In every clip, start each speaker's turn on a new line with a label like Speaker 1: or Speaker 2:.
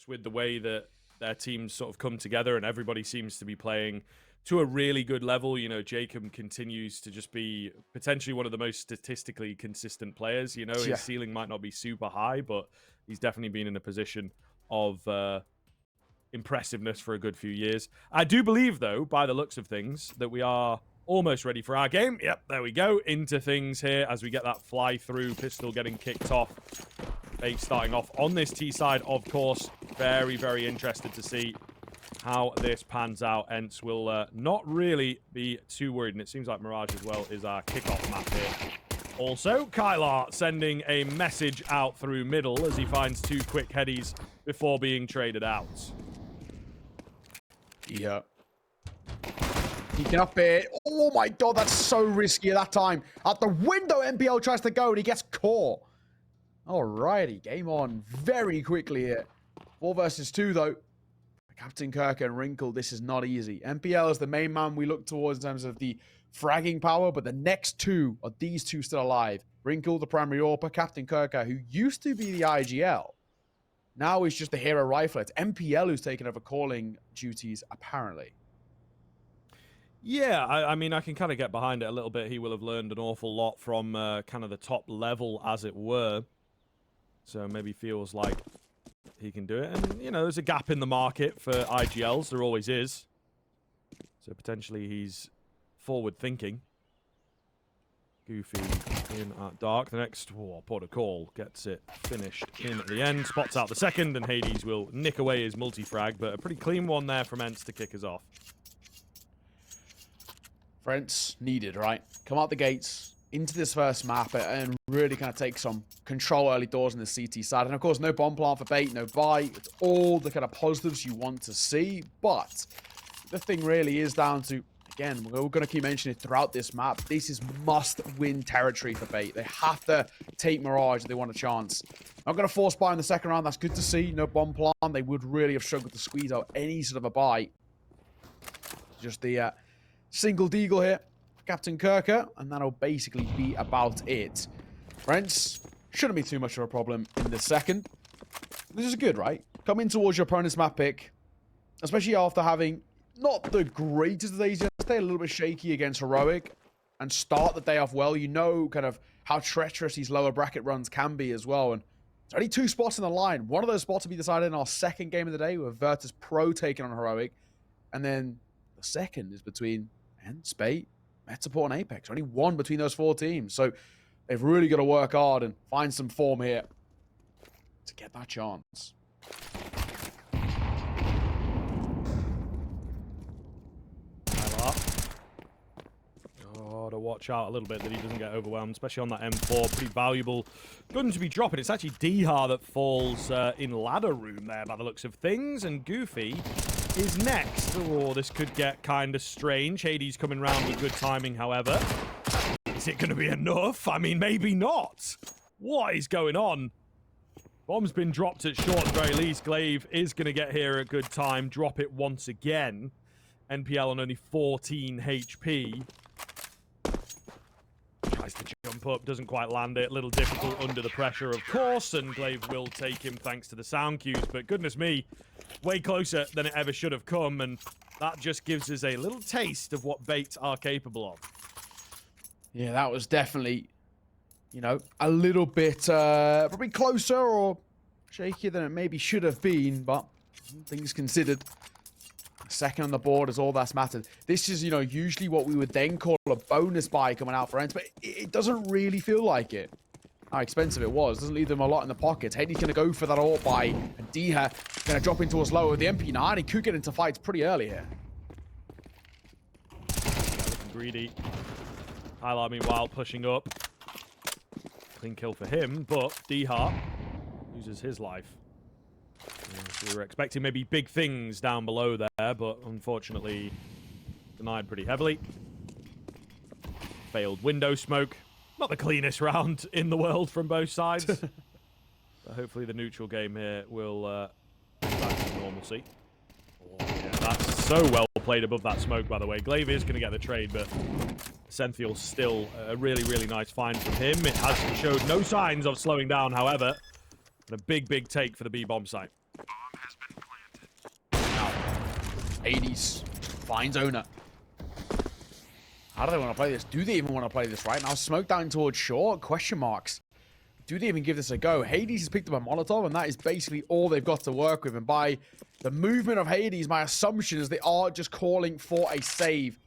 Speaker 1: with the way that their teams sort of come together and everybody seems to be playing to a really good level. You know, Jacob continues to just be potentially one of the most statistically consistent players. You know, his ceiling might not be super high, but he's definitely been in a position of impressiveness for a good few years. I do believe, though, by the looks of things, that we are almost ready for our game. Yep, there we go. Into things here as we get that fly-through pistol getting kicked off. Bait starting off on this T side, of course. Very, very interested to see how this pans out. ENCE will not really be too worried. And it seems like Mirage as well is our kickoff map here. Also, Kylar sending a message out through middle as he finds 2 quick headies before being traded out.
Speaker 2: Yeah. He can up it. Oh my god, that's so risky at that time. At the window, MPL tries to go and he gets caught. Alrighty, game on very quickly here. 4 versus 2 though. Captain Kirk and Wrinkle, this is not easy. MPL is the main man we look towards in terms of the fragging power, but the next 2 are these 2 still alive. Wrinkle, the primary AWPer, Captain Kirker, who used to be the IGL. Now he's just the hero rifler. It's MPL who's taken over calling duties, apparently.
Speaker 1: Yeah, I mean, I can kind of get behind it a little bit. He will have learned an awful lot from kind of the top level, as it were. So maybe feels like he can do it. And, you know, there's a gap in the market for IGLs. There always is. So potentially he's forward-thinking. Goofy in at dark. The next port of call gets it finished in at the end. Spots out the second, and Hades will nick away his multi-frag. But a pretty clean one there from ENCE to kick us off.
Speaker 2: ENCE needed, right? Come out the gates into this first map and really kind of take some control early doors on the CT side. And of course, no bomb plant for bait, no buy. It's all the kind of positives you want to see. But the thing really is down to, again, we're going to keep mentioning it throughout this map. This is must-win territory for bait. They have to take Mirage if they want a chance. Not going to force buy in the second round. That's good to see. No bomb plant. They would really have struggled to squeeze out any sort of a buy. Just the single deagle here, Captain Kirker, and that'll basically be about it. ENCE shouldn't be too much of a problem in the second. This is good, right? Come in towards your opponent's map pick, especially after having not the greatest of days. Stay a little bit shaky against Heroic and start the day off well. You know kind of how treacherous these lower bracket runs can be as well. And there's only 2 spots in the line. One of those spots will be decided in our second game of the day with Virtus Pro taking on Heroic. And then the second is between ENCE, bait, Metaport, and Apex. Only one between those 4 teams. So they've really got to work hard and find some form here to get that chance.
Speaker 1: To watch out a little bit that he doesn't get overwhelmed, especially on that M4. Pretty valuable gun to be dropping. It's actually dycha that falls in ladder room there by the looks of things, and Goofy is next. Oh, this could get kind of strange. Hades coming round with good timing, however. Is it going to be enough? I mean, maybe not. What is going on? Bomb's been dropped at short at the very least. Glaive is going to get here at good time. Drop it once again. NPL on only 14 HP. Tries to jump up, doesn't quite land it. A little difficult under the pressure, of course, and Glaive will take him thanks to the sound cues. But goodness me, way closer than it ever should have come, and that just gives us a little taste of what bait are capable of.
Speaker 2: Yeah, that was definitely, you know, a little bit probably closer or shakier than it maybe should have been, but things considered. Second on the board is all that's mattered. This is, you know, usually what we would then call a bonus buy coming out for ENCE, but it doesn't really feel like it. How expensive it was. Doesn't leave them a lot in the pockets. Hades going to go for that AWP buy, and dycha going to drop into us lower with the MP9. He could get into fights pretty early here.
Speaker 1: Looking greedy. Kylar, meanwhile, pushing up. Clean kill for him, but dycha loses his life. We were expecting maybe big things down below there, but unfortunately denied pretty heavily. Failed window smoke. Not the cleanest round in the world from both sides. But hopefully the neutral game here will get back to normalcy. Oh, yeah, that's so well played above that smoke, by the way. Glaive is going to get the trade, but Esenthial still a really, really nice find from him. It has showed no signs of slowing down, however. And a big, big take for the B-bomb site.
Speaker 2: Hades finds owner. How do they want to play this? Do they even want to play this right now? Smoke down towards short? Question marks. Do they even give this a go? Hades has picked up a Molotov, and that is basically all they've got to work with. And by the movement of Hades, my assumption is they are just calling for a save.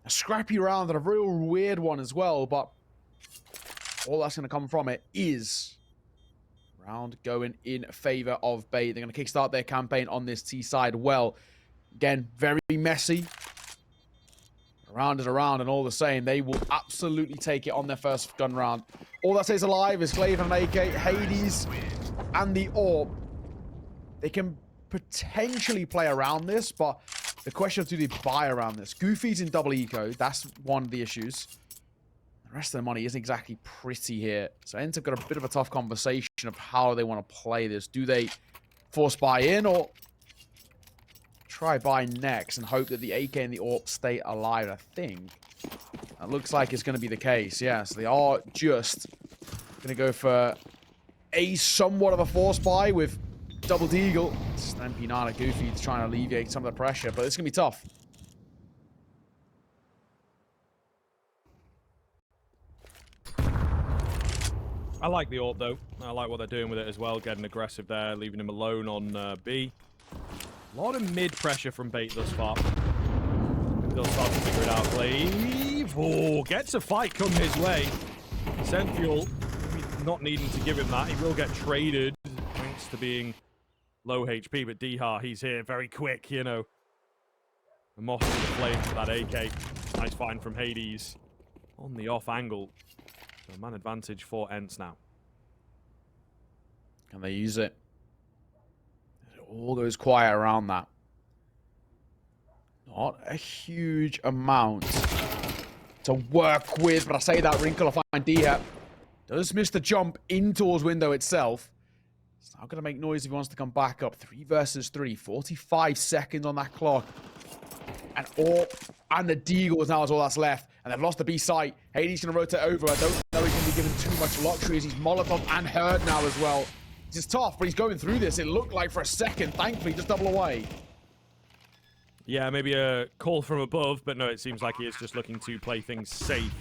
Speaker 2: A scrappy round and a real weird one as well, but all that's going to come from it is round going in favor of Bait. They're going to kickstart their campaign on this T side well. Again, very messy. Around and around, and all the same, they will absolutely take it on their first gun round. All that stays alive is Clave and AK, Hades, and the Orb. They can potentially play around this, but the question of do they buy around this? Goofy's in double eco. That's one of the issues. The rest of the money isn't exactly pretty here. So ENCE have got a bit of a tough conversation of how they want to play this. Do they force buy in or try buy next and hope that the AK and the AWP stay alive? I think that looks like it's going to be the case. Yeah, so they are just going to go for a somewhat of a force buy with double deagle. Stampy Nana Goofy to try and alleviate some of the pressure, but it's going to be tough.
Speaker 1: I like the AWP though. I like what they're doing with it as well, getting aggressive there, leaving him alone on B. A lot of mid pressure from Bait thus far. They'll start to figure it out. Clave, oh, gets a fight come his way. Esenthial, not needing to give him that. He will get traded thanks to being low HP, but dycha, he's here very quick, you know. The moss in the flame for that AK. Nice find from Hades on the off angle. So man advantage for ENCE now.
Speaker 2: Can they use it? It all goes quiet around that. Not a huge amount to work with, but I say that Wrinkle will find dycha. Does miss the jump in towards window itself. It's now going to make noise if he wants to come back up. 3 versus 3. 45 seconds on that clock. And the deagle is now all that's left. And they've lost the B site. Hades going to rotate over. I don't know he's going to be given too much luxury as he's Molotov and Herd now as well. It's tough, but he's going through this. It looked like for a second. Thankfully, just double away.
Speaker 1: Yeah, maybe a call from above, but no, it seems like he is just looking to play things safe.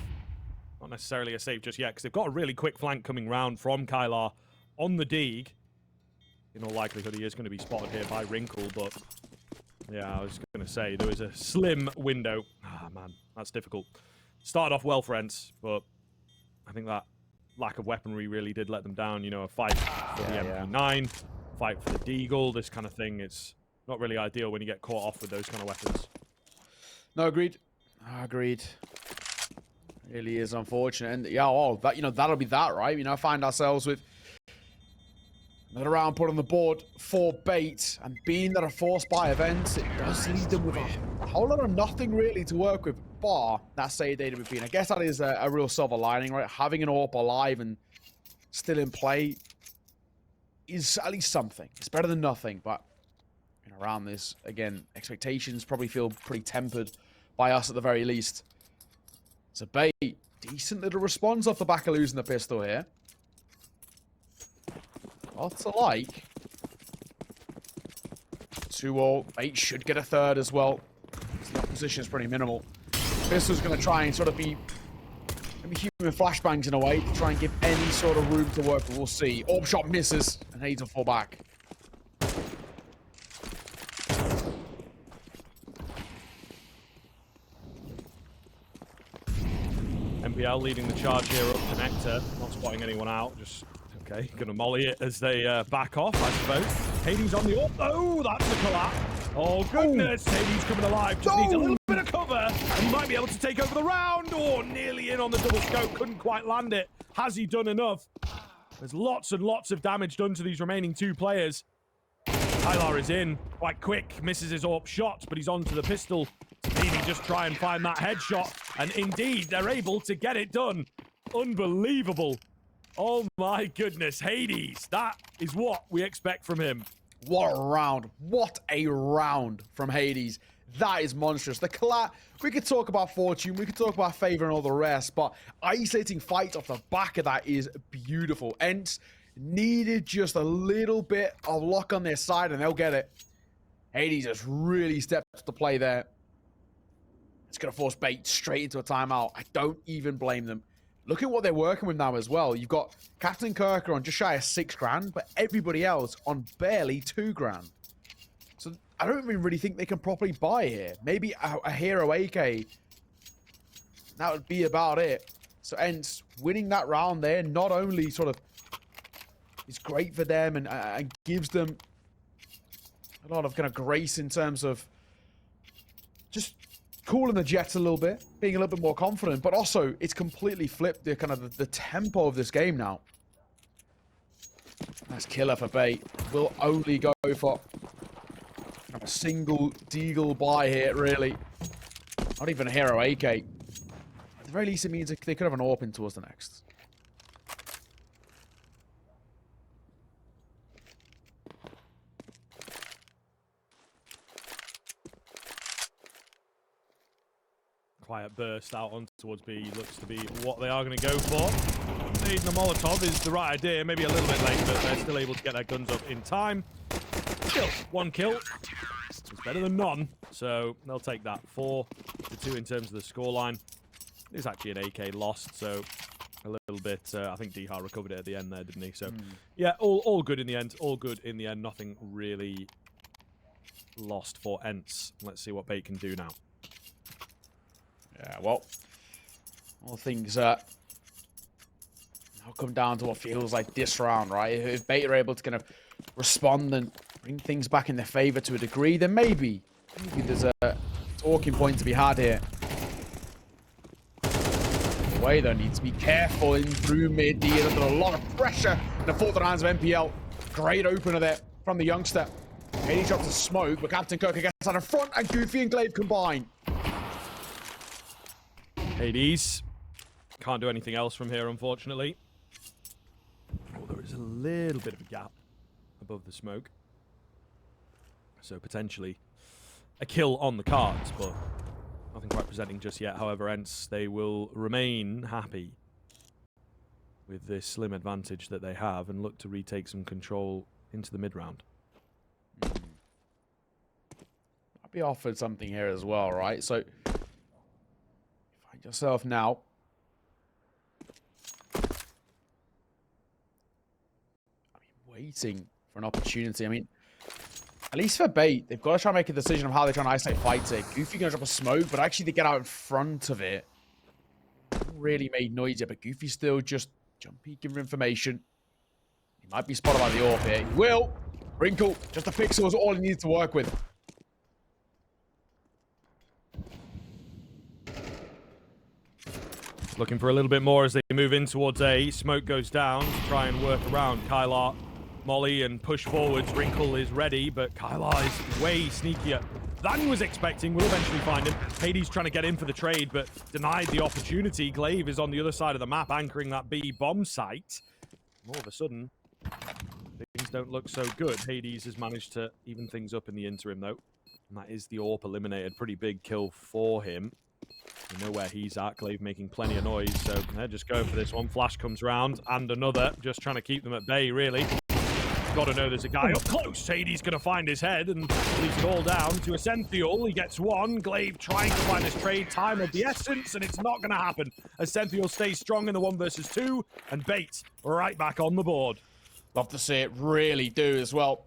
Speaker 1: Not necessarily a save just yet, because they've got a really quick flank coming round from Kylar on the Deeg. In all likelihood, he is going to be spotted here by Wrinkle, but yeah, I was going to say, there was a slim window. Ah, man, that's difficult. Started off well for ENCE, but I think that lack of weaponry really did let them down. You know, a fight for the MP9, fight for the Deagle, this kind of thing. It's not really ideal when you get caught off with those kind of weapons.
Speaker 2: No, agreed. Agreed. Really is unfortunate. And yeah, oh, that, you know, that'll be that, right? You know, find ourselves with another round put on the board for Bait, and being that a force buy event, it does leave them with a whole lot of nothing really to work with, bar that save data we've been. I guess that is a real silver lining, right? Having an AWP alive and still in play is at least something. It's better than nothing, but you know, around this, again, expectations probably feel pretty tempered by us at the very least. So Bait, decent little response off the back of losing the pistol here. Lots alike. 2-all. Bait should get a third as well. So the opposition is pretty minimal. Pistol's going to try and sort of be maybe human flashbangs in a way to try and give any sort of room to work. But we'll see. Orb shot misses, and Hades will fall back.
Speaker 1: MPL leading the charge here up to Nectar, not spotting anyone out, just okay, gonna molly it as they back off, I suppose. Hades on the up. Oh, that's the collapse. Oh goodness, Hades coming alive, just needs a little bit of cover, and he might be able to take over the round. Oh, nearly in on the double scope, couldn't quite land it. Has he done enough? There's lots and lots of damage done to these remaining 2 players. Kylar is in quite quick, misses his AWP shot, but he's onto the pistol. Maybe just try and find that headshot, and indeed they're able to get it done. Unbelievable. Oh my goodness, Hades, that is what we expect from him.
Speaker 2: What a round. What a round from Hades. That is monstrous. The collapse, we could talk about fortune, we could talk about favor and all the rest, but isolating fights off the back of that is beautiful. ENCE needed just a little bit of luck on their side, and they'll get it. Hades has really stepped up to play there. It's going to force Bait straight into a timeout. I don't even blame them. Look at what they're working with now as well. You've got Captain Kirker on just shy of 6 grand, but everybody else on barely 2 grand. So I don't even really think they can properly buy here. Maybe a Hero AK. That would be about it. So ENCE winning that round there not only sort of is great for them and gives them a lot of kind of grace in terms of just cooling the jets a little bit, being a little bit more confident, but also it's completely flipped the kind of the tempo of this game now. That's killer for Bait. Will only go for a single deagle buy here, really. Not even a Hero AK. At the very least, it means they could have an AWP in towards the next.
Speaker 1: Quiet burst out on towards B looks to be what they are going to go for. Needing a Molotov is the right idea, maybe a little bit late, but they're still able to get their guns up in time. Still, 1 kill. It's better than none, so they'll take that. 4-2 in terms of the scoreline. It's actually an AK lost, so a little bit. I think dycha recovered it at the end there, didn't he? So, yeah, all good in the end. All good in the end. Nothing really lost for ENCE. Let's see what Bait can do now.
Speaker 2: Yeah, well, all things now come down to what feels like this round, right? If Bait are able to kind of respond and bring things back in their favor to a degree, then maybe there's a talking point to be had here. Way though, needs to be careful in through mid. He is under a lot of pressure in the fourth rounds of MPL. Great opener there from the youngster. He drops a smoke, but Captain Kirker gets out of front, and Goofy and Glaive combine.
Speaker 1: Hades can't do anything else from here, unfortunately. Oh, there is a little bit of a gap above the smoke, so potentially a kill on the cards, but nothing quite presenting just yet. However, ENCE, they will remain happy with this slim advantage that they have and look to retake some control into the mid-round.
Speaker 2: Might be offered something here as well, right? So find yourself now. Waiting for an opportunity. I mean, at least for Bait, they've got to try and make a decision of how they're trying to isolate fights here. Goofy going to drop a smoke, but actually they get out in front of it. Hasn't really made noise yet, but Goofy's still just jumpy, giving information. He might be spotted by the AWP here. He will. Wrinkle. Just a pixel is all he needs to work with.
Speaker 1: Looking for a little bit more as they move in towards A. Smoke goes down to try and work around Kylar, Molly, and push forwards. Wrinkle is ready, but Kylar is way sneakier than he was expecting. We'll eventually find him. Hades trying to get in for the trade, but denied the opportunity. Glaive is on the other side of the map, anchoring that B bomb site. All of a sudden, things don't look so good. Hades has managed to even things up in the interim, though. And that is the AWP eliminated. Pretty big kill for him. We know where he's at. Glaive making plenty of noise, so they're just going for this one. Flash comes round, and another. Just trying to keep them at bay, really. Got to know there's a guy up close. Hades going to find his head, and he's called down to esenthial. He gets one. Glaive trying to find this trade. Time of the essence, and it's not going to happen. Esenthial stays strong in the 1 versus 2, and Bait right back on the board.
Speaker 2: Love to see it. Really do as well.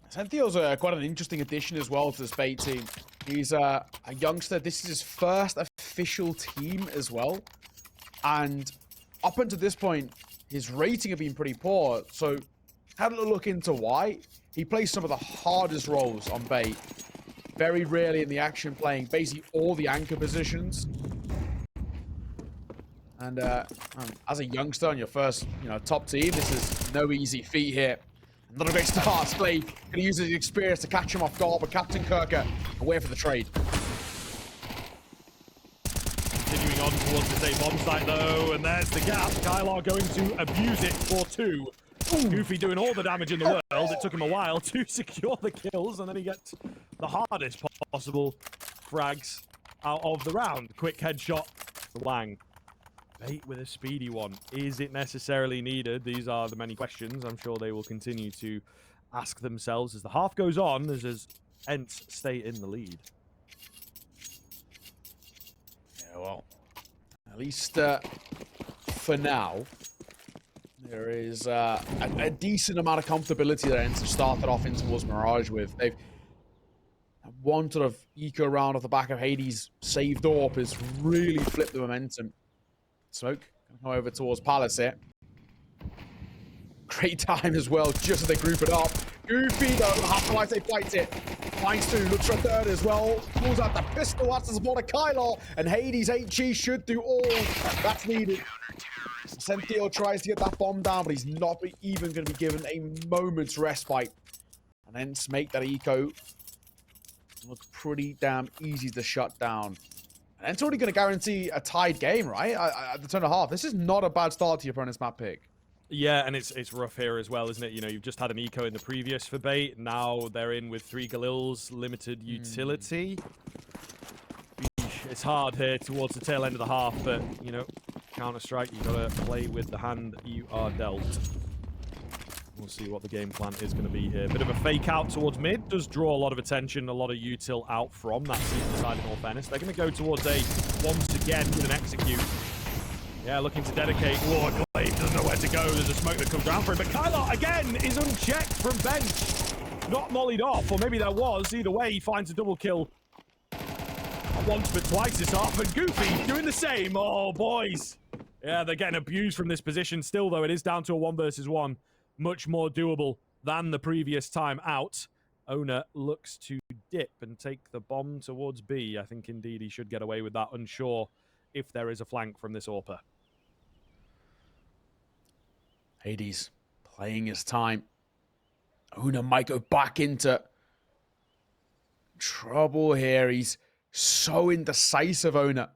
Speaker 2: Esenthial's quite an interesting addition as well to this Bait team. He's a youngster. This is his first official team as well. And up until this point, his rating had been pretty poor. So had a look into why. He plays some of the hardest roles on Bait. Very rarely in the action, playing basically all the anchor positions. And as a youngster on your first, top team, this is no easy feat here. Not a great start. Glaive going to use his experience to catch him off guard, but Captain Kirker away for the trade.
Speaker 1: Continuing on towards the same bomb site, though, and there's the gap. Kylar going to abuse it for 2. Ooh. Goofy doing all the damage in the world. It took him a while to secure the kills, and then he gets the hardest possible frags out of the round. Quick headshot for Wang. Bait with a speedy one. Is it necessarily needed? These are the many questions I'm sure they will continue to ask themselves as the half goes on. There's ENCE stay in the lead.
Speaker 2: Yeah, well, at least for now, there is a decent amount of comfortability that ENCE have started off in towards Mirage with. They've one sort of eco round off the back of Hades saved up has really flipped the momentum. Smoke come over towards Palace here. Great time as well, just as they group it up. Goofy though, Half-Life they fight it. Finds two, looks for a third as well. Pulls out the pistol, that's the support of Kylar. And Hades HE should do all that's needed. esenthial tries to get that bomb down, but he's not even going to be given a moment's respite. And then make that eco look pretty damn easy to shut down. And it's already going to guarantee a tied game, right? At the turn of half. This is not a bad start to your opponent's map pick.
Speaker 1: Yeah, and it's rough here as well, isn't it? You know, you've just had an eco in the previous for bait. Now they're in with 3 Galils, limited utility. It's hard here towards the tail end of the half, but, you know, Counter-Strike, you've got to play with the hand you are dealt. We'll see what the game plan is going to be here. Bit of a fake out towards mid. Does draw a lot of attention, a lot of util out from that season side in all fairness. They're going to go towards a, once again, with an execute. Yeah, looking to dedicate. Whoa, Glaive doesn't know where to go. There's a smoke that comes around for him. But Kylar, again, is unchecked from bench. Not mollied off, or maybe there was. Either way, he finds a double kill. Not once, but twice this half. And Goofy doing the same. Oh, boys. Yeah, they're getting abused from this position. Still, though, it is down to a 1 versus 1. Much more doable than the previous time out. Owner looks to dip and take the bomb towards B. I think, indeed, he should get away with that. Unsure if there is a flank from this AWPer.
Speaker 2: Hades playing his time. Owner might go back into trouble here. He's so indecisive, Owner.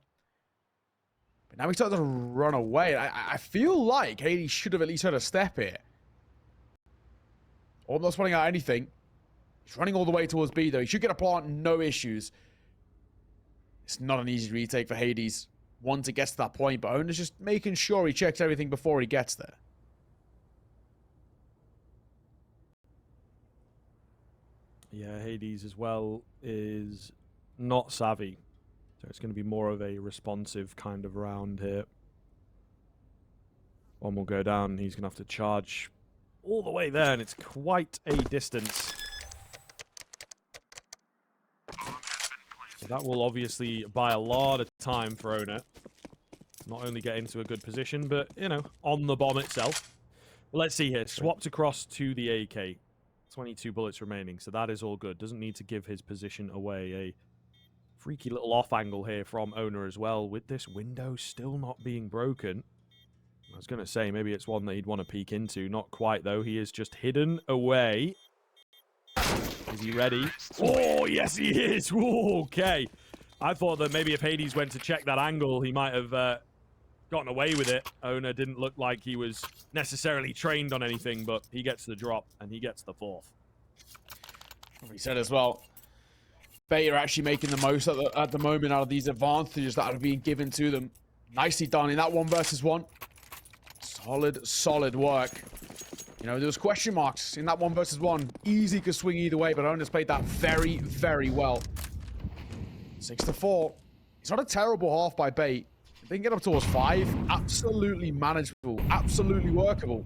Speaker 2: But now he starts to run away. I feel like Hades should have at least had a step here. Oh, I'm not spotting out anything. He's running all the way towards B, though. He should get a plant, no issues. It's not an easy retake for Hades once it gets to that point, but Owner's just making sure he checks everything before he gets there.
Speaker 1: Yeah, Hades as well is not savvy. So it's going to be more of a responsive kind of round here. One will go down. He's going to have to charge all the way there, and it's quite a distance. So that will obviously buy a lot of time for Owner. Not only get into a good position, but, you know, on the bomb itself. Well, let's see here. Swapped across to the AK. 22 bullets remaining, so that is all good. Doesn't need to give his position away. A freaky little off angle here from Owner as well, with this window still not being broken. I was going to say, maybe it's one that he'd want to peek into. Not quite, though. He is just hidden away. Is he ready? Oh, yes, he is. Ooh, okay. I thought that maybe if Hades went to check that angle, he might have gotten away with it. Owner didn't look like he was necessarily trained on anything, but he gets the drop, and he gets the 4th.
Speaker 2: He said as well, Bay are actually making the most at the moment out of these advantages that are being given to them. Nicely done in that 1 versus 1. Solid work. You know, there was question marks in that 1 versus 1. Easy could swing either way, but Owner's played that very, very well. 6-4. It's not a terrible half by Bait. If they can get up towards 5, absolutely manageable, absolutely workable.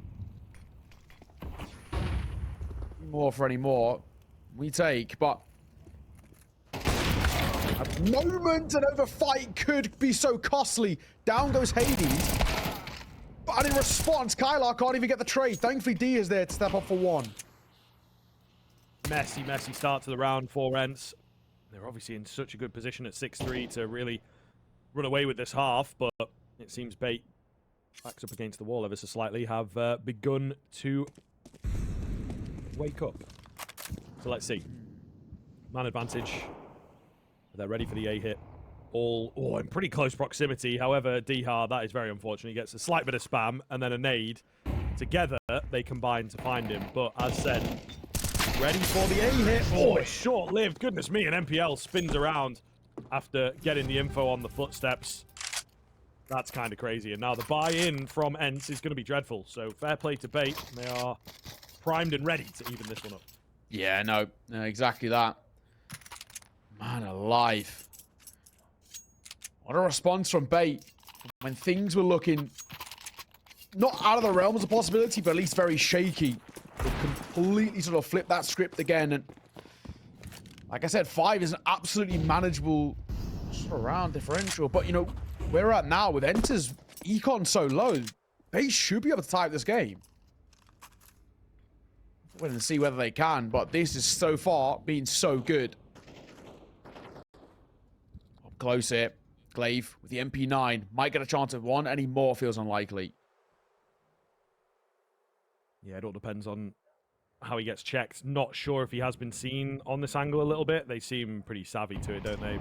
Speaker 2: More for any more, we take, but a moment another fight could be so costly. Down goes Hades. But in response, Kylar can't even get the trade. Thankfully, D is there to step up for 1.
Speaker 1: Messy start to the round for ENCE. They're obviously in such a good position at 6-3 to really run away with this half, but it seems Bait, backs up against the wall ever so slightly, have begun to wake up. So let's see. Man advantage. They're ready for the A hit. All in pretty close proximity. However, Dycha, that is very unfortunate. He gets a slight bit of spam and then a nade. Together, they combine to find him. But as said, ready for the A hit. Oh, it's short-lived. Goodness me, an MPL spins around after getting the info on the footsteps. That's kind of crazy. And now the buy-in from ENCE is going to be dreadful. So fair play to Bait. They are primed and ready to even this one up.
Speaker 2: Yeah, no, exactly that. Man alive. What a response from Bait when things were looking not out of the realms of possibility, but at least very shaky. They completely sort of flipped that script again. And like I said, 5 is an absolutely manageable sort of round differential. But, you know, where we're at now with ENCE's econ so low, Bait should be able to tie up this game. Wait and see whether they can, but this is so far been so good. Up close here. Glaive with the MP9 might get a chance of one. Any more feels unlikely.
Speaker 1: Yeah, it all depends on how he gets checked. Not sure if he has been seen on this angle a little bit. They seem pretty savvy to it, don't they?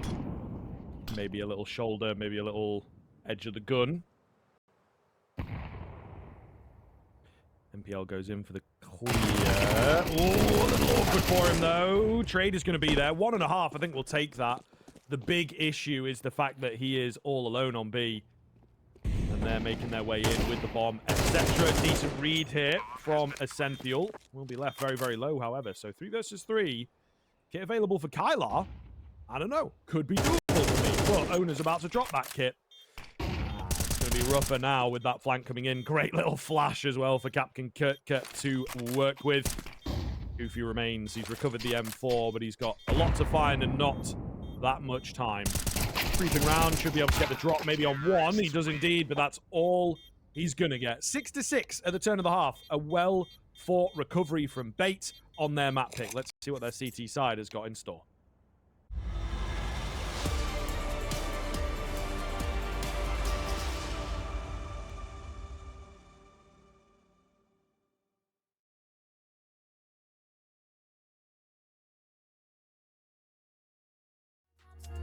Speaker 1: Maybe a little shoulder, maybe a little edge of the gun. MPL goes in for the clear. Oh, a little awkward for him, though. Trade is going to be there. 1.5, I think we'll take that. The big issue is the fact that he is all alone on B. And they're making their way in with the bomb, etc. Decent read here from Esenthial. Will be left very, very low, however. So 3 versus 3. Kit available for Kylar. I don't know. Could be doable for me. But Owner's about to drop that kit. It's going to be rougher now with that flank coming in. Great little flash as well for Captain Kirk to work with. Goofy remains. He's recovered the M4, but he's got a lot to find and not that much time. Creeping round, should be able to get the drop maybe on 1. He does indeed, but that's all he's going to get. 6-6 at the turn of the half. A well-fought recovery from Bait on their map pick. Let's see what their CT side has got in store.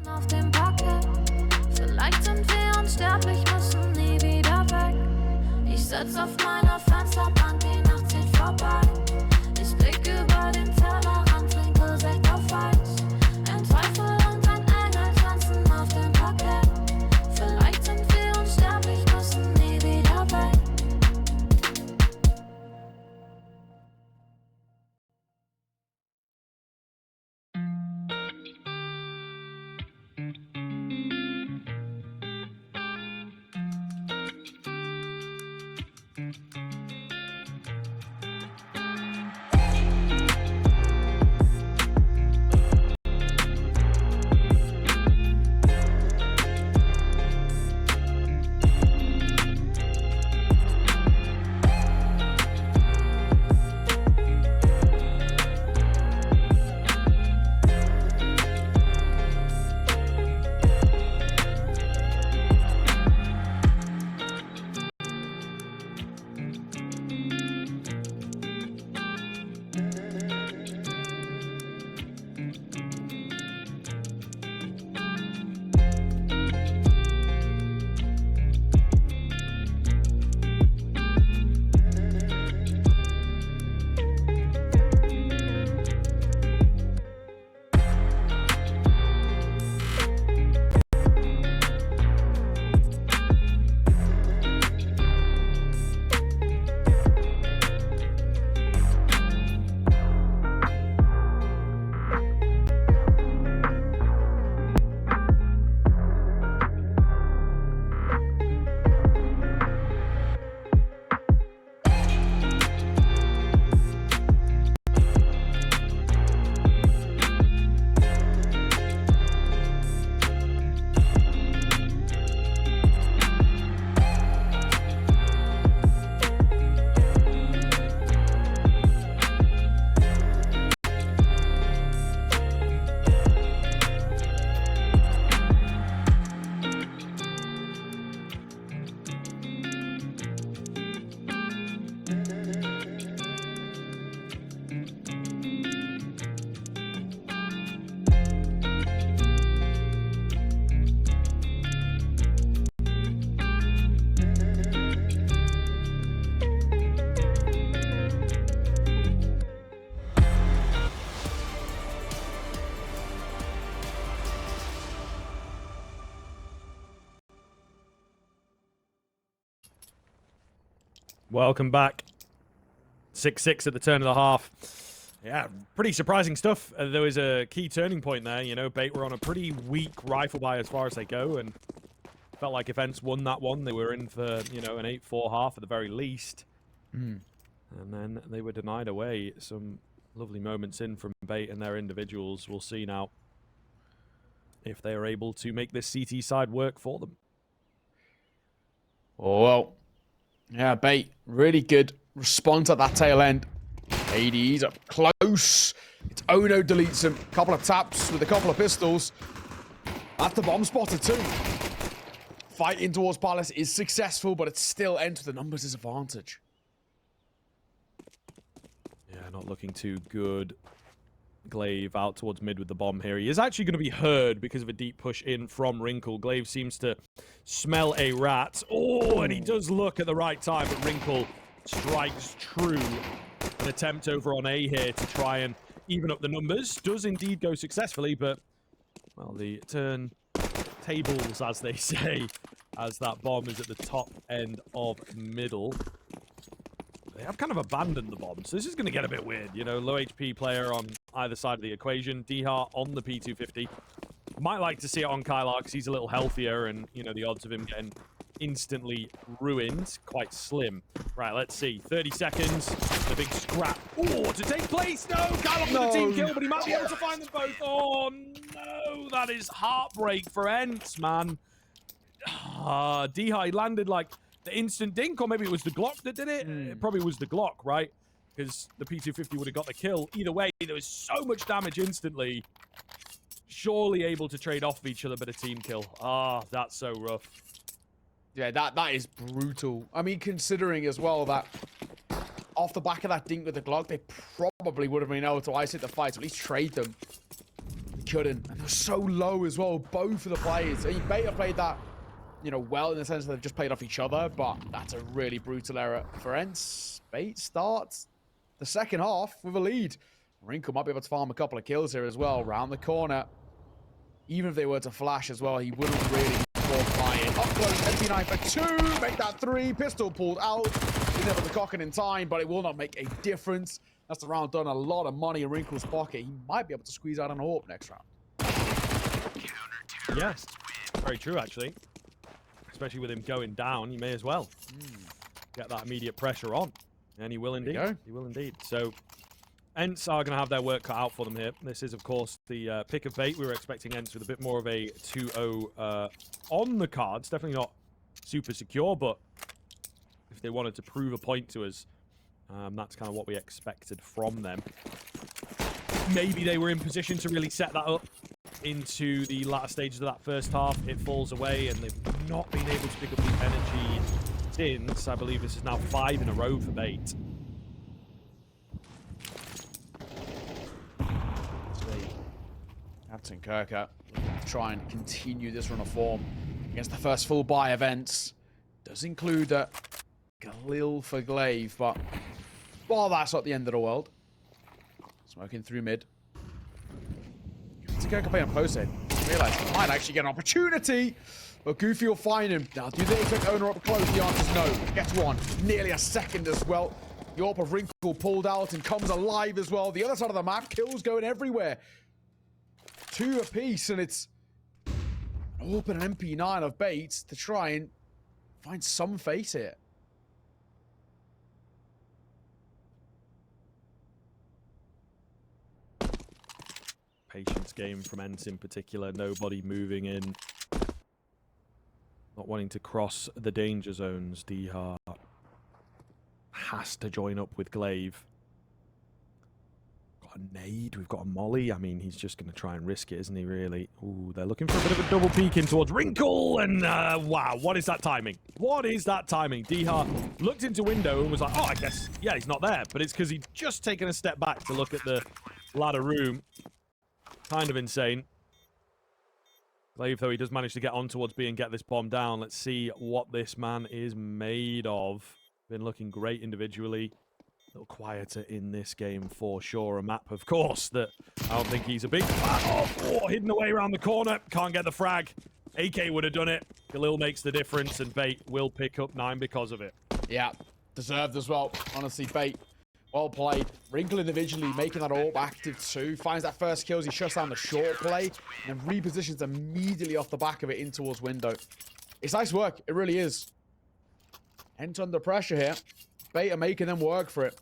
Speaker 3: Auf dem Parkett. Vielleicht sind wir unsterblich, müssen nie wieder weg. Ich sitz auf meiner Fensterbank, die Nacht zieht vorbei. Ich blick über den Tellerrand, trinke Sekt auf Eis. Ein Teufel und ein Engel tanzen auf dem Parkett. Vielleicht sind wir unsterblich, müssen nie wieder weg.
Speaker 1: Welcome back. 6-6 at the turn of the half. Yeah, pretty surprising stuff. There was a key turning point there. You know, Bait were on a pretty weak rifle buy as far as they go, and felt like if ENCE won that one, they were in for, you know, an 8-4 half at the very least. And then they were denied away. Some lovely moments in from Bait and their individuals. We'll see now if they are able to make this CT side work for them.
Speaker 2: Oh, well. Yeah, Bait, really good response at that tail end. AD's up close. It's Ono deletes him. Couple of taps with a couple of pistols. That's the bomb spotter too. Fight in towards Palace is successful, but it's still ENCE with the numbers disadvantage.
Speaker 1: Yeah, not looking too good. Glaive out towards mid with the bomb here. He is actually going to be heard because of a deep push in from Wrinkle. Glaive seems to smell a rat. Oh, and he does look at the right time, but Wrinkle strikes true. An attempt over on A here to try and even up the numbers. Does indeed go successfully, but, well, the turn tables, as they say, as that bomb is at the top end of middle. They have kind of abandoned the bomb, so this is going to get a bit weird. You know, low HP player on either side of the equation. dycha on the P250. Might like to see it on Kylar because he's a little healthier, and, you know, the odds of him getting instantly ruined, quite slim. Right, let's see. 30 seconds. The big scrap. Oh, to take place. No, Kylar for the team kill, but he might be able to find them both. Oh, no. That is heartbreak for ENCE, man. dycha, he landed like the instant dink, or maybe it was the Glock that did it. It probably was the Glock, right? Because the P250 would have got the kill. Either way, there was so much damage instantly. Surely able to trade off of each other, but a team kill. That's so rough.
Speaker 2: Yeah, that is brutal. I mean, considering as well that off the back of that dink with the Glock, they probably would have been able to isolate the fight, or at least trade them. They couldn't. And they're so low as well, both of the players. I mean, Beta played that, you know, well, in the sense that they've just played off each other, but that's a really brutal error for ENCE. Bait starts the second half with a lead. Wrinkle might be able to farm a couple of kills here as well, round the corner. Even if they were to flash as well, he wouldn't really fire. Up close, MP9 for 2, make that 3, pistol pulled out. Didn't have the cock in time, but it will not make a difference. That's the round done, a lot of money in Wrinkle's pocket. He might be able to squeeze out an AWP next round.
Speaker 1: Yes, very true, actually. Especially with him going down, you may as well get that immediate pressure on. And he will indeed. He will indeed. So, ENCE are going to have their work cut out for them here. This is, of course, the pick of Bait. We were expecting ENCE with a bit more of a 2-0 on the cards. Definitely not super secure, but if they wanted to prove a point to us, that's kind of what we expected from them. Maybe they were in position to really set that up into the latter stages of that first half. It falls away, and they've not been able to pick up the energy since. I believe this is now 5 in a row for Bait.
Speaker 2: Captain Kirker try and continue this run of form against the first full buy of ENCE. Does include a Galil for Glaive, but well, that's not the end of the world. Smoking through mid. Captain Kirker playing on post head. Realize he might actually get an opportunity, but Goofy will find him. Now, do they expect Owner up close? The answer is no. Gets one. Nearly a second as well. The AWP of Wrinkle pulled out and comes alive as well. The other side of the map, kills going everywhere. 2 apiece, and it's an open MP9 of Bait to try and find some face here.
Speaker 1: Patience game from ENCE in particular. Nobody moving in. Not wanting to cross the danger zones. dycha has to join up with Glaive. Got a nade. We've got a molly. I mean, he's just going to try and risk it, isn't he, really? Ooh, they're looking for a bit of a double peek in towards Wrinkle. And, wow, what is that timing? What is that timing? dycha looked into window and was like, oh, I guess, yeah, he's not there. But it's because he'd just taken a step back to look at the ladder room. Kind of insane. Glaive, though, he does manage to get on towards B and get this bomb down. Let's see what this man is made of. Been looking great individually. A little quieter in this game for sure. A map, of course, that I don't think he's a big fan of. Oh, hidden away around the corner. Can't get the frag. AK would have done it. Galil makes the difference, and Bait will pick up 9 because of it.
Speaker 2: Yeah, deserved as well. Honestly, Bait Well played. Wrinkle individually making that AWP active too. Finds that first kills. He shuts down the short play and then repositions immediately off the back of it in towards window. It's nice work. It really is. ENCE under pressure here. Bait are making them work for it.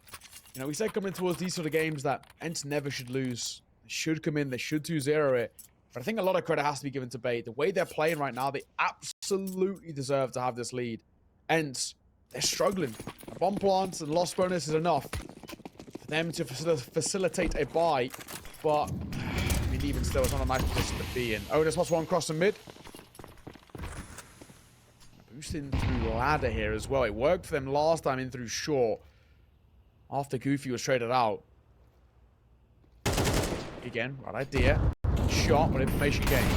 Speaker 2: You know, we said coming towards these sort of games that ENCE never should lose. They should come in. They should 2-0 it. But I think a lot of credit has to be given to Bait. The way they're playing right now, they absolutely deserve to have this lead. ENCE, they're struggling. A bomb plant and loss bonus is enough for them to facilitate a buy. But, I mean, even still, it's not a nice position to be in. Oh, there's plus one crossing mid. Boosting through ladder here as well. It worked for them last time in through short. After Goofy was traded out. Again, right idea. Shot, but information gained.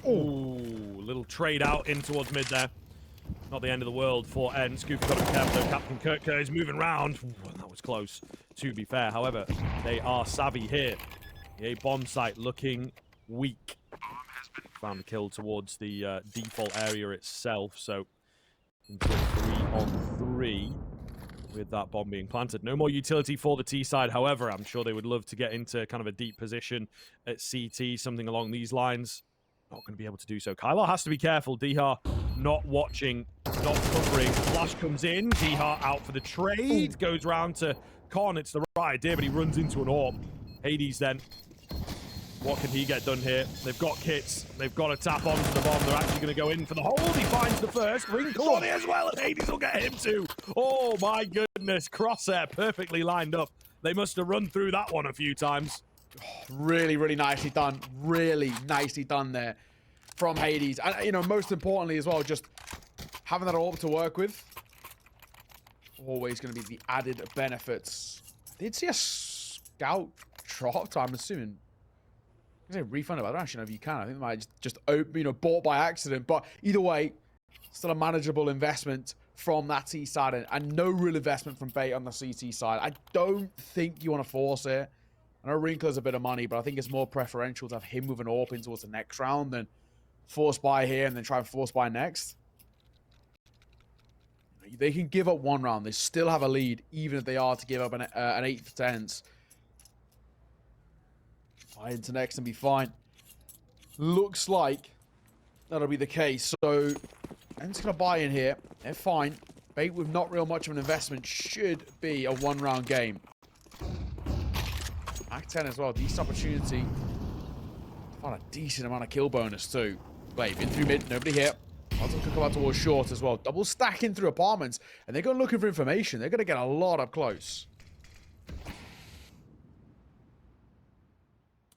Speaker 1: Ooh, little trade out in towards mid there. Not the end of the world for ENCE. Goofy got to be careful though. Captain Kirk is moving round. Ooh, that was close, to be fair. However, they are savvy here. The bomb site looking weak. Found a kill towards the default area itself, so into 3-on-3 with that bomb being planted. No more utility for the T side, however. I'm sure they would love to get into kind of a deep position at CT, something along these lines. Not going to be able to do so. Kylar has to be careful. dycha not watching, not covering. Flash comes in. dycha out for the trade. Goes round to Con. It's the right idea, but he runs into an AWP. Hades then. What can he get done here? They've got kits. They've got to tap onto the bomb. They're actually going to go in for the hold. He finds the first. Wrinkle on it as well, and Hades will get him too. Oh my goodness. Crosshair perfectly lined up. They must have run through that one a few times.
Speaker 2: Really, really nicely done. Really nicely done there from Hades. And, you know, most importantly as well, just having that AWP to work with. Always going to be the added benefits. I did see a scout dropped, I'm assuming. I say refund it, but I don't actually know if you can. I think they might just you know, bought by accident. But either way, still a manageable investment from that T side and no real investment from Bait on the CT side. I don't think you want to force it. I know Wrinkler's a bit of money, but I think it's more preferential to have him with an AWP in towards the next round than force buy here and then try and force buy next. They can give up one round. They still have a lead, even if they are to give up an 8 for 10s. Buy into next and be fine. Looks like that'll be the case. So, ENCE going to buy in here. They're fine. Bait with not real much of an investment should be a one-round game. Act 10 as well. Decent opportunity. Find a decent amount of kill bonus too. Bait in through mid. Nobody here. Also could come out towards short as well. Double stacking through apartments. And they're going looking for information. They're going to get a lot up close.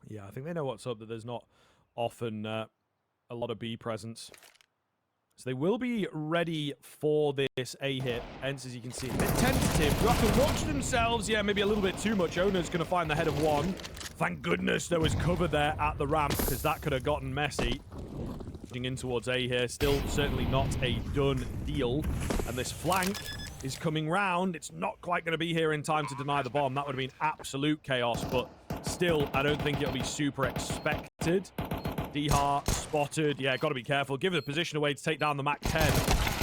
Speaker 1: Yeah, I think they know what's up, that there's not often a lot of B presence. So they will be ready for this A hit. ENCE, as you can see, a bit tentative. You have to watch themselves. Yeah, maybe a little bit too much. Owner's going to find the head of one. Thank goodness there was cover there at the ramp, because that could have gotten messy. In towards A here. Still certainly not a done deal. And this flank is coming round. It's not quite going to be here in time to deny the bomb. That would have been absolute chaos, but still, I don't think it'll be super expected. dycha spotted. Yeah, got to be careful. Give the position away to take down the Mac 10.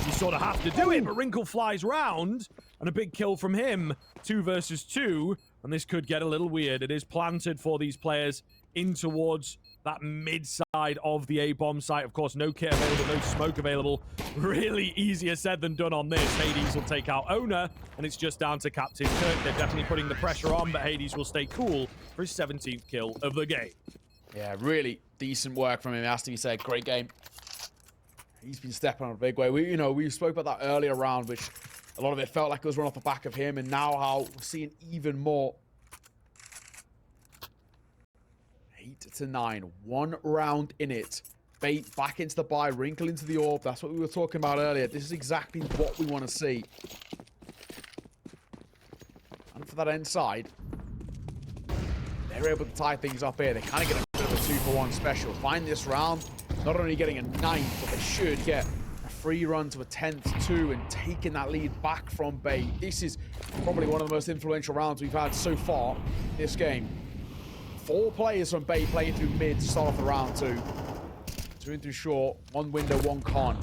Speaker 1: You sort of have to do it, but Wrinkle flies round, and a big kill from him. 2 versus 2, and this could get a little weird. It is planted for these players in towards that mid side of the A-bomb site. Of course, no kit available, no smoke available. Really easier said than done on this. Hades will take out Owner, and it's just down to Captain Kirk. They're definitely putting the pressure on, but Hades will stay cool for his 17th kill of the game.
Speaker 2: Yeah, really decent work from him, has to be said. Great game. He's been stepping on a big way. We spoke about that earlier round, which a lot of it felt like it was run off the back of him, and now how we're seeing even more. 8-9, 1 round in it. Bait back into the buy, Wrinkle into the AWP. That's what we were talking about earlier. This is exactly what we want to see. And for that end side, they're able to tie things up here. They kind of get a bit of a 2-for-1 special. Find this round, not only getting a 9th, but they should get a free run to a 10th too, and taking that lead back from Bait. This is probably one of the most influential rounds we've had so far this game. 4 players from Bait playing through mid to start off the round 2. 2 in through short, 1 window, 1 con.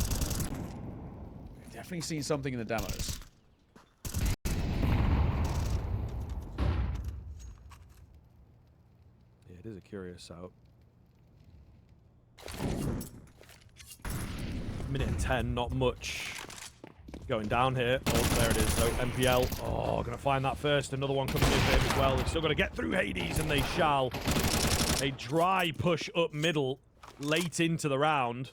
Speaker 2: We've definitely seen something in the demos.
Speaker 1: a curious out. Minute 10, not much going down here. Oh, there it is, though. MPL. Oh, going to find that first. Another one coming in for him as well. They've still got to get through Hades, and they shall. A dry push up middle late into the round.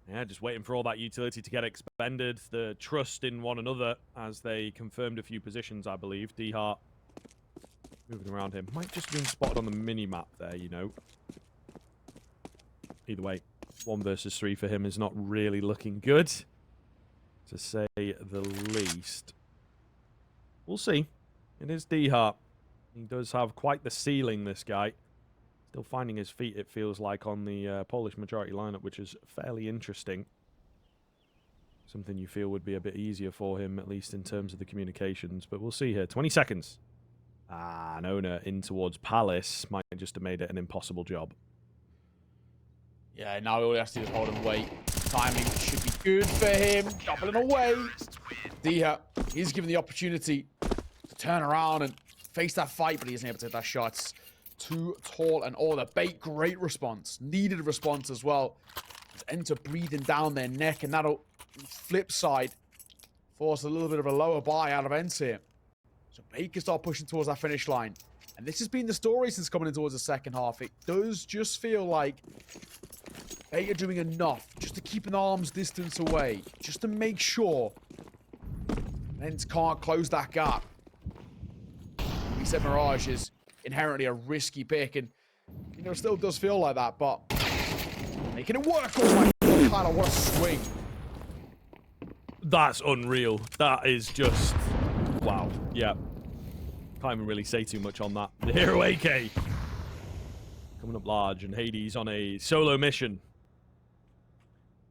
Speaker 1: Yeah, just waiting for all that utility to get expended. The trust in one another as they confirmed a few positions, I believe. D-Heart moving around him. Might just have been spotted on the mini-map there, you know. Either way, 1 versus 3 for him is not really looking good, to say the least. We'll see. It is D-Heart. He does have quite the ceiling, this guy. Still finding his feet, it feels like, on the Polish majority lineup, which is fairly interesting. Something you feel would be a bit easier for him, at least in terms of the communications. But we'll see here. 20 seconds. Ah, an owner in towards Palace might just have made it an impossible job.
Speaker 2: Yeah, now all he has to do is hold and wait. Timing should be good for him. Doubling away. Dycha, he's given the opportunity to turn around and face that fight, but he isn't able to hit that shot. It's too tall and all. The bait, great response. Needed a response as well. Enter breathing down their neck, and that'll, flip side, force a little bit of a lower buy out of ENCE here. So bait can start pushing towards that finish line. And this has been the story since coming in towards the second half. It does just feel like they are doing enough just to keep an arm's distance away, just to make sure ENCE can't close that gap. He said Mirage is inherently a risky pick, and you know, it still does feel like that, but making it work. Oh my God, Kylar, what a swing.
Speaker 1: That's unreal. That is just... wow. Yeah. Can't even really say too much on that. The Hero AK coming up large, and Hades on a solo mission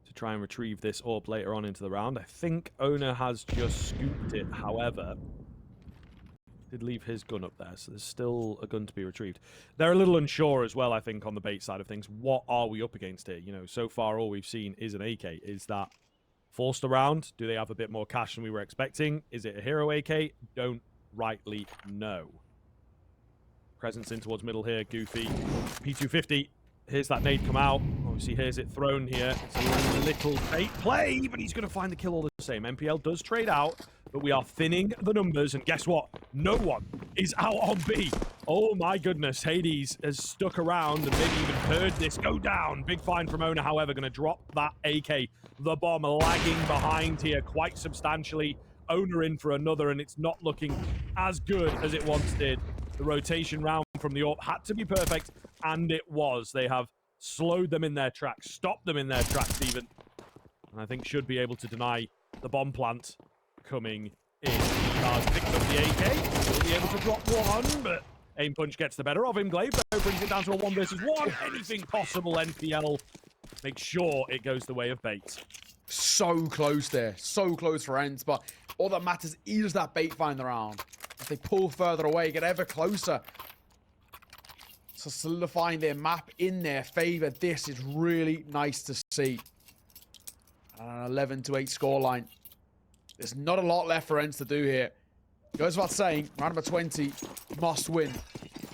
Speaker 1: to try and retrieve this orb later on into the round. I think Owner has just scooped it, however. Did leave his gun up there, so there's still a gun to be retrieved. They're a little unsure as well, I think, on the bait side of things. What are we up against here? You know, so far all we've seen is an AK. Is that forced around? Do they have a bit more cash than we were expecting? Is it a Hero AK? Don't rightly know. Presence in towards middle here. Goofy. P250. Here's that nade come out. Obviously, here's it thrown here. It's a little bait play, but he's going to find the kill all the same. MPL does trade out, but we are thinning the numbers, and guess what? No one is out on B. Oh my goodness. Hades has stuck around and maybe even heard this go down. Big find from Owner, however, going to drop that AK. The bomb lagging behind here quite substantially. Owner in for another, and it's not looking as good as it once did. The rotation round from the AWP had to be perfect, and it was. They have slowed them in their tracks, stopped them in their tracks even, and I think should be able to deny the bomb plant coming in. Mirage picks up the AK, will be able to drop one, but aim punch gets the better of him. Glaive brings it down to a 1 versus 1. Anything possible. NPL make sure it goes the way of bait.
Speaker 2: So close there, so close for ENCE, but all that matters is that bait find the round. If they pull further away, get ever closer, so solidifying their map in their favor. This is really nice to see. An 11-8 scoreline. There's not a lot left for ENCE to do here. Goes without saying, round number 20 must win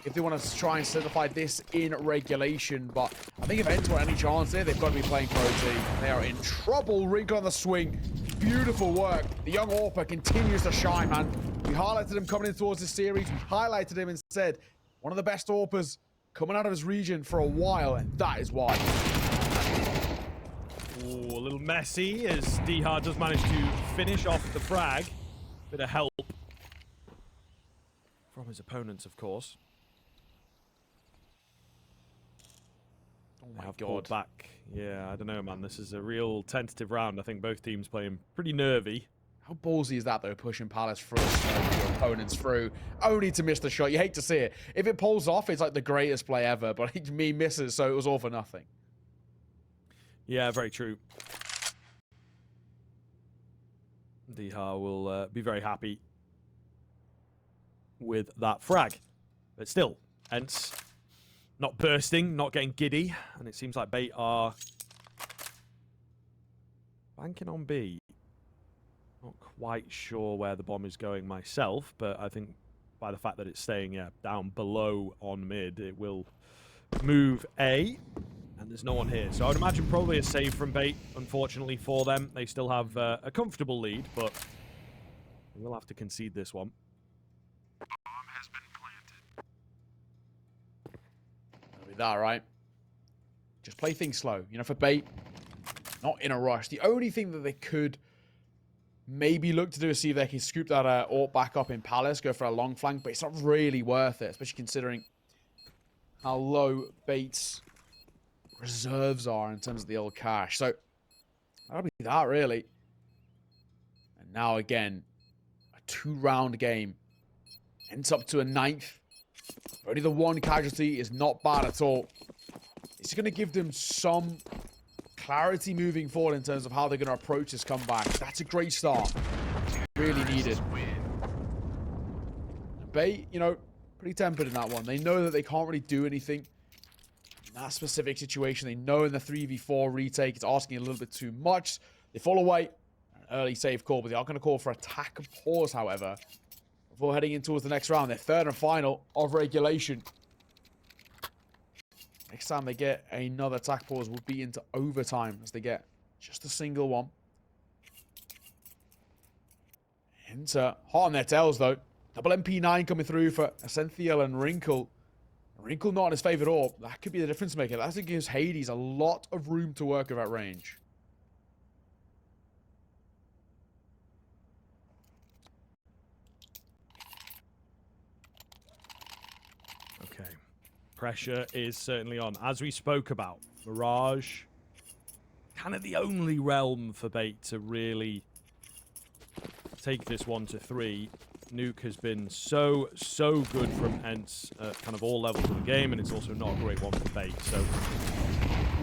Speaker 2: if they want to try and solidify this in regulation. But I think if ENCE want any chance there, they've got to be playing Pro T. They are in trouble. Wrinkle on the swing. Beautiful work. The young AWPer continues to shine, man. We highlighted him coming in towards this series. We highlighted him and said, one of the best AWPers coming out of his region for a while, and that is why.
Speaker 1: Ooh, a little messy as Dycha does manage to finish off the frag. Bit of help from his opponents, of course.
Speaker 2: Oh my
Speaker 1: Have
Speaker 2: God.
Speaker 1: pulled back. Yeah, I don't know, man. This is a real tentative round. I think both teams playing pretty nervy.
Speaker 2: How ballsy is that, though, pushing Palace through, your opponents through, only to miss the shot? You hate to see it. If it pulls off, it's like the greatest play ever, but me misses, so it was all for nothing.
Speaker 1: Yeah, very true. Dycha will be very happy with that frag. But still, ENCE not bursting, not getting giddy, and it seems like bait are banking on B. Not quite sure where the bomb is going myself, but I think by the fact that it's staying down below on mid. It will move A, and there's no one here. So I would imagine probably a save from Bait, unfortunately for them. They still have a comfortable lead, but we'll have to concede this one.
Speaker 4: Bomb has been planted.
Speaker 2: That'll be that, right? Just play things slow. You know, for Bait, not in a rush. The only thing that they could maybe look to do is see if they can scoop that AWP back up in Palace, go for a long flank, but it's not really worth it, especially considering how low Bait's reserves are in terms of the old cash. So that'll be that, really. And now again, a 2-round game ends up to a 9th. Only the 1 casualty is not bad at all. It's going to give them some clarity moving forward in terms of how they're going to approach this comeback. That's a great start. Really needed. Bait, you know, pretty tempered in that one. They know that they can't really do anything in that specific situation. They know in the 3v4 retake, it's asking a little bit too much. They fall away. An early save call, but they are going to call for attack pause, however, before heading in towards the next round. Their 3rd and final of regulation. Next time they get another attack pause will be into overtime as they get just a single one. ENCE hot on their tails, though. Double MP9 coming through for Esenthial and Wrinkle. Wrinkle not in his favor at all. That could be the difference maker. That gives Hades a lot of room to work with at range.
Speaker 1: Okay. Pressure is certainly on. As we spoke about, Mirage, kind of the only realm for Bait to really take this 1-3. Nuke has been so good from ENCE at kind of all levels of the game, and it's also not a great one for Bait. So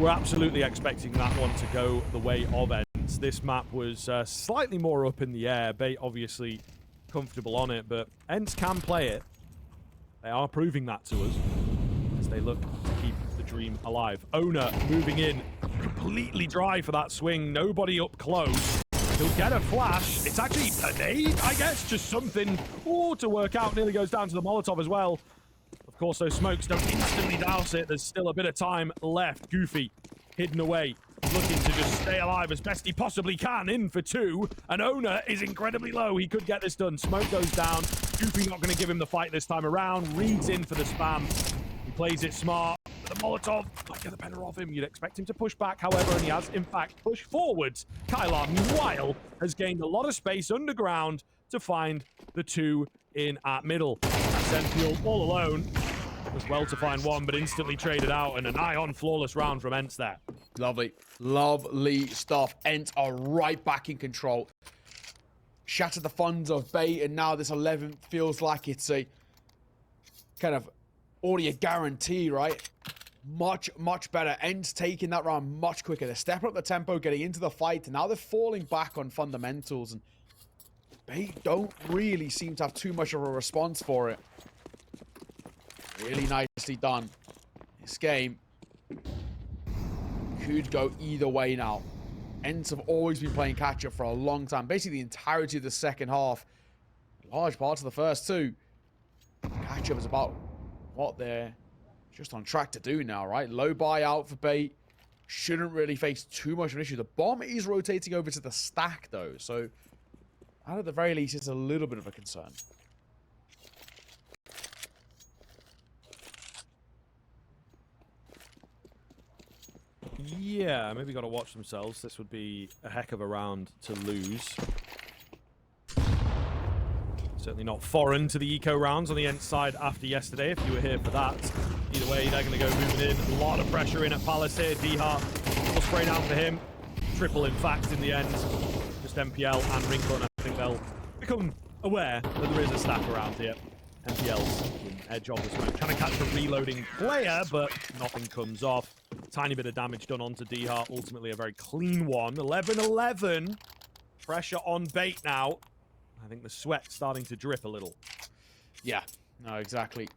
Speaker 1: we're absolutely expecting that one to go the way of ENCE. This map was slightly more up in the air. Bait obviously comfortable on it, but ENCE can play it. They are proving that to us as they look to keep the dream alive. Owner moving in completely dry for that swing. Nobody up close. He'll get a flash. It's actually a nade, I guess. Just something to work out. Nearly goes down to the Molotov as well. Of course, those smokes don't instantly douse it. There's still a bit of time left. Goofy hidden away, looking to just stay alive as best he possibly can. In for 2. And Owner is incredibly low. He could get this done. Smoke goes down. Goofy not going to give him the fight this time around. Reads in for the spam. He plays it smart. The Molotov might get the better of him. You'd expect him to push back, however, and he has, in fact, pushed forwards. Kylar, meanwhile, has gained a lot of space underground to find the 2 in at middle. Esenthial all alone. Was well to find one, but instantly traded out, and an eye-on flawless round from ENCE there.
Speaker 2: Lovely. Lovely stuff. ENCE are right back in control. Shattered the funds of Bait, and now this 11 feels like it's a kind of already a guarantee, right? Much better. ENCE taking that round much quicker. They're stepping up the tempo, getting into the fight, and now they're falling back on fundamentals, and Bait don't really seem to have too much of a response for it. Really nicely done. This game could go either way now. ENCE have always been playing catch-up for a long time. Basically, the entirety of the second half. Large parts of the first 2. Catch-up is about what they're just on track to do now, right? Low buyout for Bait. Shouldn't really face too much of an issue. The bomb is rotating over to the stack, though. So, at the very least, it's a little bit of a concern.
Speaker 1: Yeah, maybe got to watch themselves. This would be a heck of a round to lose. Certainly not foreign to the eco rounds on the ENCE side after yesterday, if you were here for that. Either way, they're going to go moving in. A lot of pressure in at Palace here. dycha will spray down for him. Triple, in fact, in the end. Just MPL and Wrinkle, and I think they'll become aware that there is a stack around here. MPL's in edge of the smoke. Trying to catch a reloading player, but nothing comes off. Tiny bit of damage done onto dycha. Ultimately, a very clean one. 11-11. Pressure on Bait now. I think the sweat's starting to drip a little.
Speaker 2: Yeah, no, exactly.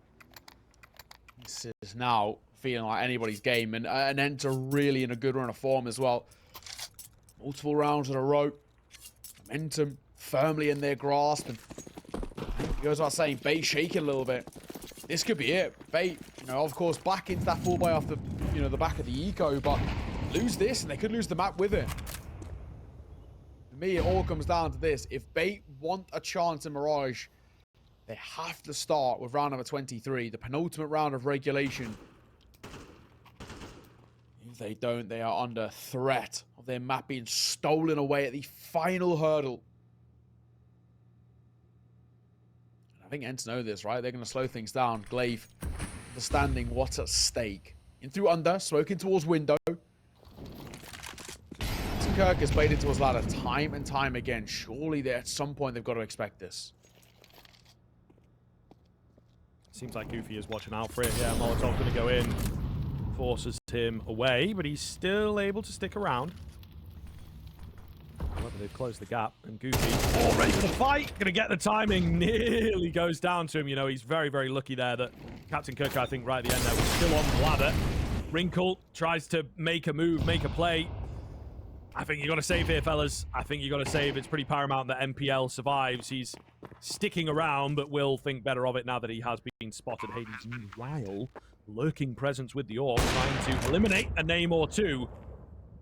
Speaker 2: This is now feeling like anybody's game, and ENCE are really in a good run of form as well. Multiple rounds in a row. Momentum firmly in their grasp, and He goes about saying bait shaking a little bit. This could be it. Bait, of course, back into that full buy off the, the back of the eco, but lose this and they could lose the map with it. For me, it all comes down to this. If Bait want a chance in Mirage, they have to start with round number 23, the penultimate round of regulation. If they don't, they are under threat of their map being stolen away at the final hurdle. I think ENCE know this, right? They're going to slow things down. Glaive, understanding what's at stake. In through under, smoking towards window. Kirk has played into his ladder time and time again. Surely at some point they've got to expect this.
Speaker 1: Seems like Goofy is watching out for it. Yeah, Molotov going to go in. Forces him away, but he's still able to stick around. However, they've closed the gap, and Goofy, ready for the fight. Going to get the timing. Nearly goes down to him. He's very, very lucky there that Captain Kirk, I think, right at the end there, was still on the ladder. Wrinkle tries to make a move, make a play. I think you got to save here, fellas. I think you got to save. It's pretty paramount that MPL survives. He's sticking around, but will think better of it now that he has been spotted. Hades, meanwhile, lurking presence with the orb, trying to eliminate a name or two.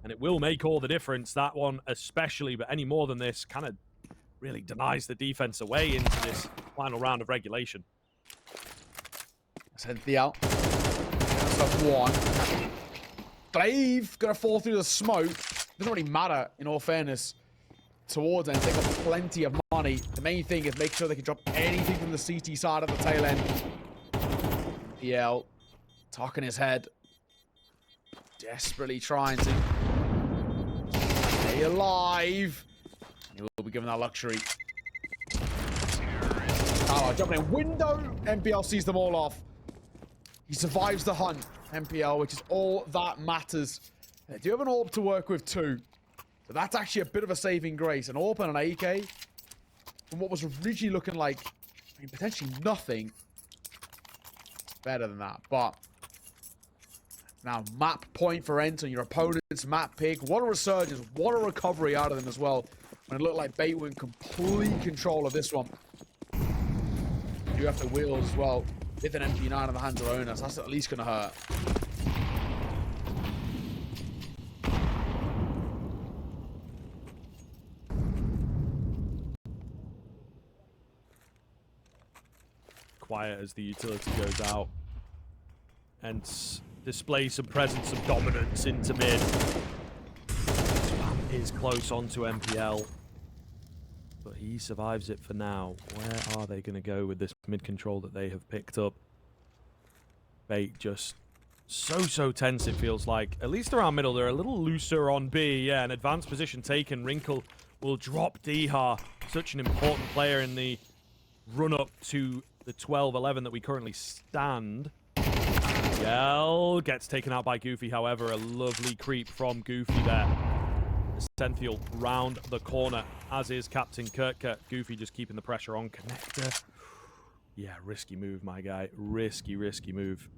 Speaker 1: And it will make all the difference, that one especially, but any more than this kind of really denies the defense away into this final round of regulation.
Speaker 2: Esenthial. That's up one. Glaive gonna fall through the smoke. Doesn't really matter, in all fairness, towards them. They've got plenty of money. The main thing is make sure they can drop anything from the CT side of the tail end. PL talking his head. Desperately trying to stay alive. He will be given that luxury. Kylar jumping in window. MPL sees them all off. He survives the hunt, MPL, which is all that matters. They do have an orb to work with too. So that's actually a bit of a saving grace. An orb and an AK. From what was originally looking like, potentially nothing. Better than that. But now map point for ENCE on your opponent's map pick. What a resurgence. What a recovery out of them as well. When it looked like Bait were in complete control of this one. You have the wheels as well. With an MP9 in the hands of owners. That's at least going to hurt.
Speaker 1: Quiet as the utility goes out. And displays some presence, some dominance into mid. Spam is close onto MPL. But he survives it for now. Where are they going to go with this mid control that they have picked up? Bait just so tense, it feels like. At least around middle, they're a little looser on B. Yeah, an advanced position taken. Wrinkle will drop dycha. Such an important player in the run-up to the 12-11 that we currently stand. Yell gets taken out by Goofy, however. A lovely creep from Goofy there. Esenthial round the corner, as is Captain Kirk. Goofy just keeping the pressure on. Connector. Yeah, risky move, my guy. Risky move.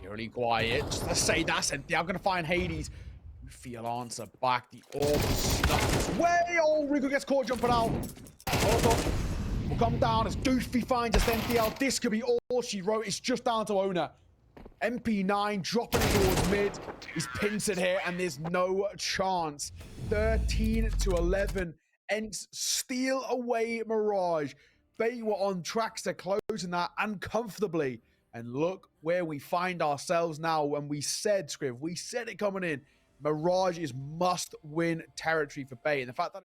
Speaker 2: Eerily quiet. Just to say that's it. They're going to find Hades. Feel answer back. The orb snuffs way. Oh, Rico gets caught jumping out. Will come down as Goofy finds esenthial. This could be all she wrote. It's just down to owner. MP9 dropping it towards mid. He's pincered here, and there's no chance. 13-11. ENCE steal away Mirage. They were on tracks to closing that, and comfortably. And look where we find ourselves now. When we said, Scriv, we said it coming in. Mirage is must-win territory for Bay. And the fact that